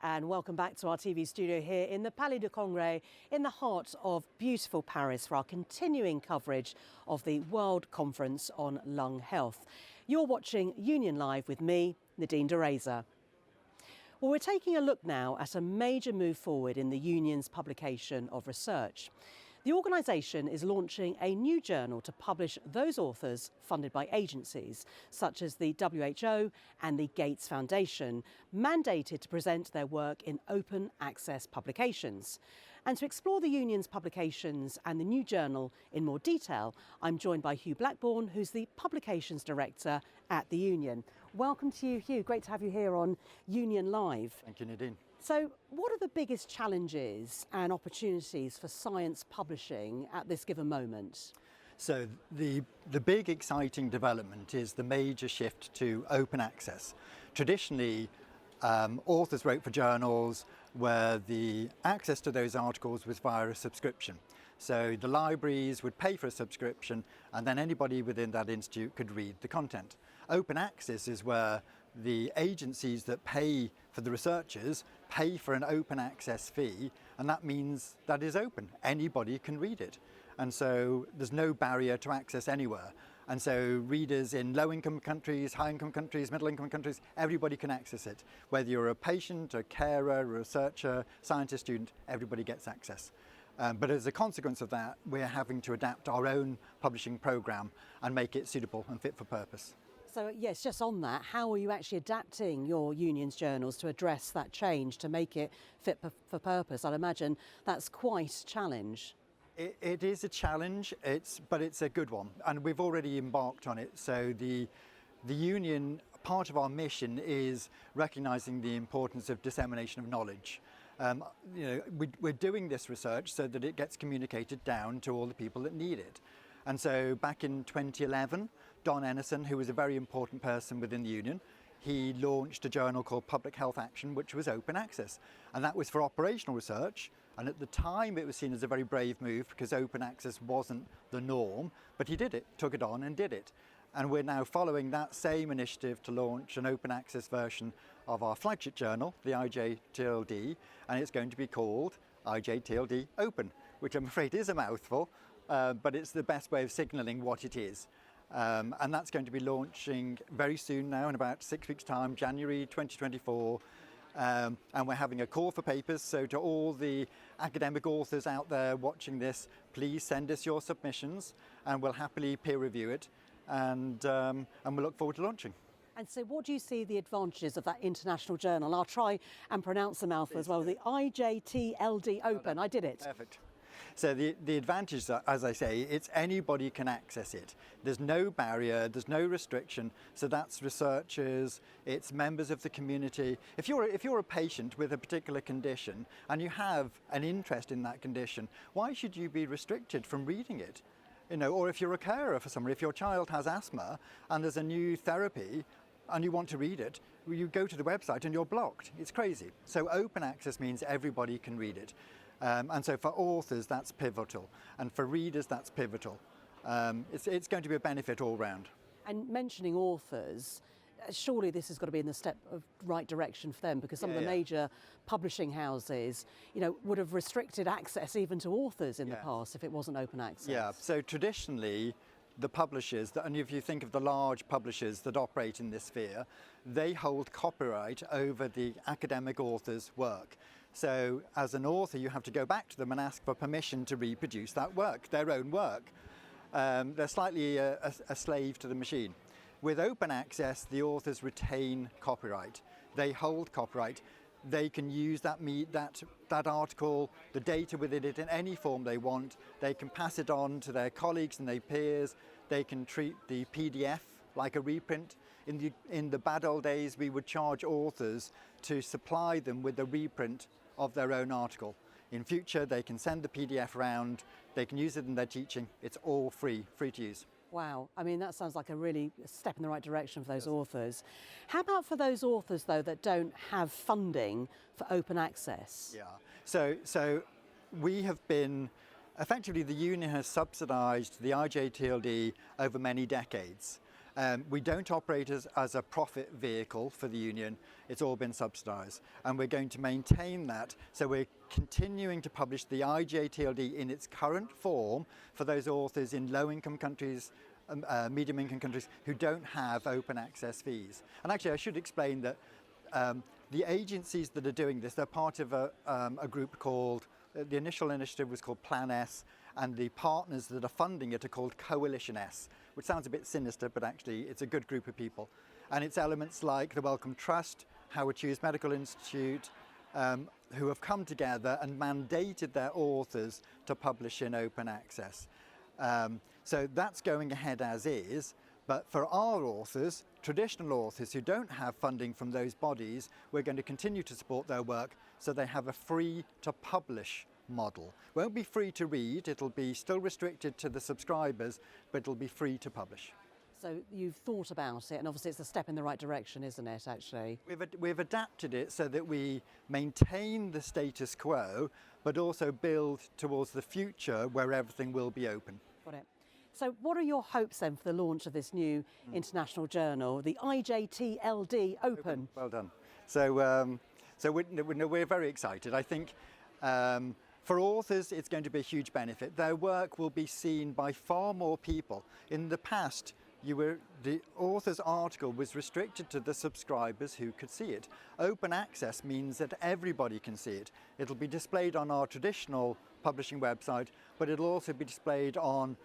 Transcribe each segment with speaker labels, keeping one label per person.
Speaker 1: and welcome back to our TV studio here in the Palais de Congrès in the heart of beautiful Paris for our continuing coverage of the World Conference on Lung Health. You're watching Union Live with me, Nadine de Reza. Well, we're taking a look now at a major move forward in the Union's publication of research. The organisation is launching a new journal to publish those authors funded by agencies such as the WHO and the Gates Foundation, mandated to present their work in open access publications. And to explore the Union's publications and the new journal in more detail, I'm joined by Hugh Blackbourn, who's the Publications Director at the Union. Welcome to you, Hugh. Great to have you here on Union Live.
Speaker 2: Thank you, Nadine.
Speaker 1: So what are the biggest challenges and opportunities for science publishing at this given moment?
Speaker 2: So the big exciting development is the major shift to open access. Traditionally, authors wrote for journals where the access to those articles was via a subscription. So the libraries would pay for a subscription and then anybody within that institute could read the content. Open access is where the agencies that pay for the researchers pay for an open access fee, and that means that is open. Anybody can read it. And so there's no barrier to access anywhere. And so readers in low-income countries, high-income countries, middle-income countries, everybody can access it. Whether you're a patient, a carer, a researcher, scientist, student, everybody gets access. But as a consequence of that, we're having to adapt our own publishing programme and make it suitable and fit for purpose.
Speaker 1: So yes, just on that, how are you actually adapting your union's journals to address that change, to make it fit for purpose? I'd imagine that's quite a challenge.
Speaker 2: It is a challenge, but it's a good one, and we've already embarked on it. So the union, part of our mission is recognising the importance of dissemination of knowledge. We're doing this research so that it gets communicated down to all the people that need it. And so back in 2011, Don Ennison, who was a very important person within the union, he launched a journal called Public Health Action, which was open access. And that was for operational research. And at the time, it was seen as a very brave move because open access wasn't the norm. But he did it, took it on and did it. And we're now following that same initiative to launch an open access version of our flagship journal, the IJTLD, and it's going to be called IJTLD Open, which I'm afraid is a mouthful. But it's the best way of signalling what it is. And that's going to be launching very soon now, in about 6 weeks' time, January 2024. And we're having a call for papers, so to all the academic authors out there watching this, please send us your submissions and we'll happily peer review it, and we look forward to launching.
Speaker 1: And so what do you see the advantages of that international journal? I'll try and pronounce the mouthful as well, the IJTLD Open. I did it.
Speaker 2: Perfect. So the advantage, as I say, it's anybody can access it. There's no barrier, there's no restriction. So that's researchers, it's members of the community. If you're a patient with a particular condition and you have an interest in that condition, why should you be restricted from reading it? Or if you're a carer for somebody, if your child has asthma and there's a new therapy and you want to read it, you go to the website and you're blocked. It's crazy. So open access means everybody can read it. And so for authors, that's pivotal. And for readers, that's pivotal. It's going to be a benefit all round.
Speaker 1: And mentioning authors, surely this has got to be in the step of right direction for them, because some of the major publishing houses, would have restricted access even to authors in the past if it wasn't open access.
Speaker 2: Yeah, so traditionally, the publishers, and if you think of the large publishers that operate in this sphere, they hold copyright over the academic author's work. So as an author, you have to go back to them and ask for permission to reproduce that work, their own work. They're slightly a slave to the machine. With open access, the authors retain copyright. They hold copyright. They can use that article, the data within it in any form they want. They can pass it on to their colleagues and their peers. They can treat the PDF like a reprint. In the bad old days, we would charge authors to supply them with a reprint of their own article. In future, they can send the PDF around. They can use it in their teaching. It's all free to use.
Speaker 1: Wow, I mean, that sounds like a really step in the right direction for those authors. How about for those authors, though, that don't have funding for open access?
Speaker 2: Yeah, so we have been, effectively the union has subsidised the IJTLD over many decades. We don't operate as a profit vehicle for the union. It's all been subsidised, and we're going to maintain that. So we're continuing to publish the IJTLD in its current form for those authors in low-income countries, medium-income countries who don't have open access fees. And actually, I should explain that the agencies that are doing this, they're part of a group called, the initial initiative was called Plan S, and the partners that are funding it are called Coalition S, which sounds a bit sinister, but actually it's a good group of people. And it's elements like the Wellcome Trust, Howard Hughes Medical Institute, who have come together and mandated their authors to publish in open access. So that's going ahead as is, but for our authors, traditional authors who don't have funding from those bodies, we're going to continue to support their work so they have a free to publish model. Won't be free to read, it'll be still restricted to the subscribers, but it'll be free to publish.
Speaker 1: So you've thought about it, and obviously it's a step in the right direction, isn't it, actually?
Speaker 2: We've adapted it so that we maintain the status quo, but also build towards the future where everything will be open.
Speaker 1: Got it. So what are your hopes then for the launch of this new international journal, the IJTLD Open?
Speaker 2: Well done. So we're very excited. I think for authors, it's going to be a huge benefit. Their work will be seen by far more people. In the past, the author's article was restricted to the subscribers who could see it. Open access means that everybody can see it. It'll be displayed on our traditional publishing website, but it'll also be displayed on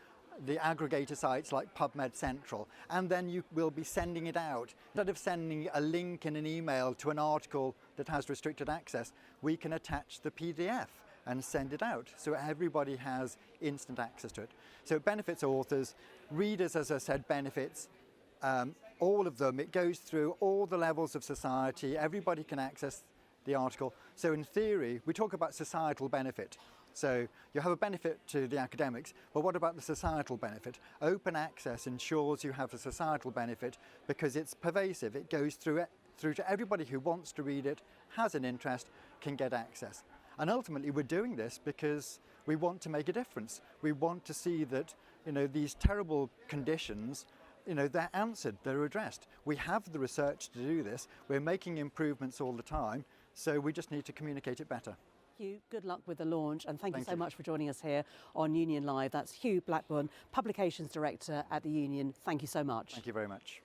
Speaker 2: the aggregator sites like PubMed Central, and then you will be sending it out. Instead of sending a link in an email to an article that has restricted access, we can attach the PDF and send it out, so everybody has instant access to it. So it benefits authors, readers, as I said, benefits all of them. It goes through all the levels of society, everybody can access the article. So in theory, we talk about societal benefit. So you have a benefit to the academics, but what about the societal benefit? Open access ensures you have a societal benefit because it's pervasive. It goes through to everybody who wants to read it, has an interest, can get access. And ultimately we're doing this because we want to make a difference. We want to see that, these terrible conditions, they're answered, they're addressed. We have the research to do this. We're making improvements all the time, so we just need to communicate it better.
Speaker 1: Hugh, good luck with the launch, and thank you so much for joining us here on Union Live. That's Hugh Blackbourn, Publications Director at the Union. Thank you so much.
Speaker 2: Thank you very much.